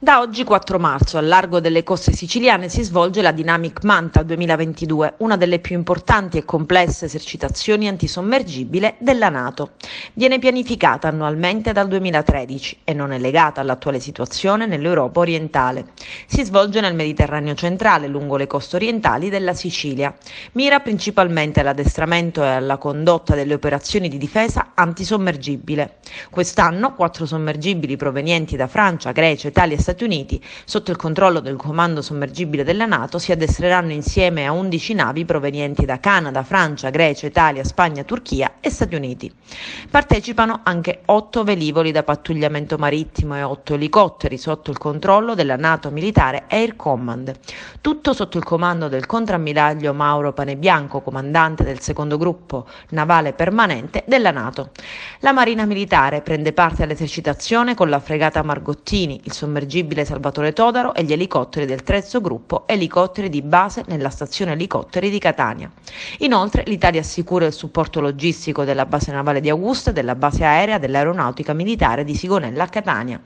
Da oggi 4 marzo al largo delle coste siciliane si svolge la Dynamic Manta 2022, una delle più importanti e complesse esercitazioni antisommergibile della NATO. Viene pianificata annualmente dal 2013 e non è legata all'attuale situazione nell'Europa orientale. Si svolge nel Mediterraneo centrale, lungo le coste orientali della Sicilia. Mira principalmente all'addestramento e alla condotta delle operazioni di difesa antisommergibile. Quest'anno 4 sommergibili provenienti da Francia, Grecia, Italia e Stati Uniti, sotto il controllo del comando sommergibile della NATO, si addestreranno insieme a 11 navi provenienti da Canada, Francia, Grecia, Italia, Spagna, Turchia e Stati Uniti. Partecipano anche 8 velivoli da pattugliamento marittimo e 8 elicotteri sotto il controllo della NATO Militare Air Command. Tutto sotto il comando del contrammiraglio Mauro Panebianco, comandante del secondo gruppo navale permanente della NATO. La Marina Militare prende parte all'esercitazione con la fregata Margottini, il sommergibile Salvatore Todaro e gli elicotteri del terzo gruppo elicotteri di base nella stazione elicotteri di Catania. Inoltre l'Italia assicura il supporto logistico della base navale di Augusta e della base aerea dell'Aeronautica Militare di Sigonella a Catania.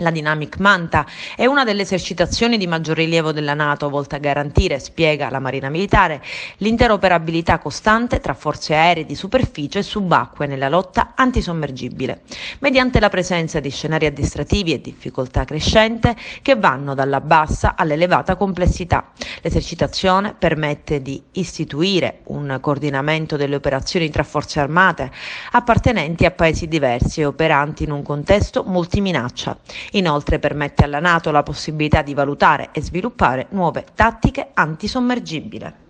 La Dynamic Manta è una delle esercitazioni di maggior rilievo della NATO, volta a garantire, spiega la Marina Militare, l'interoperabilità costante tra forze aeree di superficie e subacquee nella lotta antisommergibile, mediante la presenza di scenari addestrativi e difficoltà crescente che vanno dalla bassa all'elevata complessità. L'esercitazione permette di istituire un coordinamento delle operazioni tra forze armate appartenenti a paesi diversi e operanti in un contesto multiminaccia. Inoltre permette alla NATO la possibilità di valutare e sviluppare nuove tattiche antisommergibile.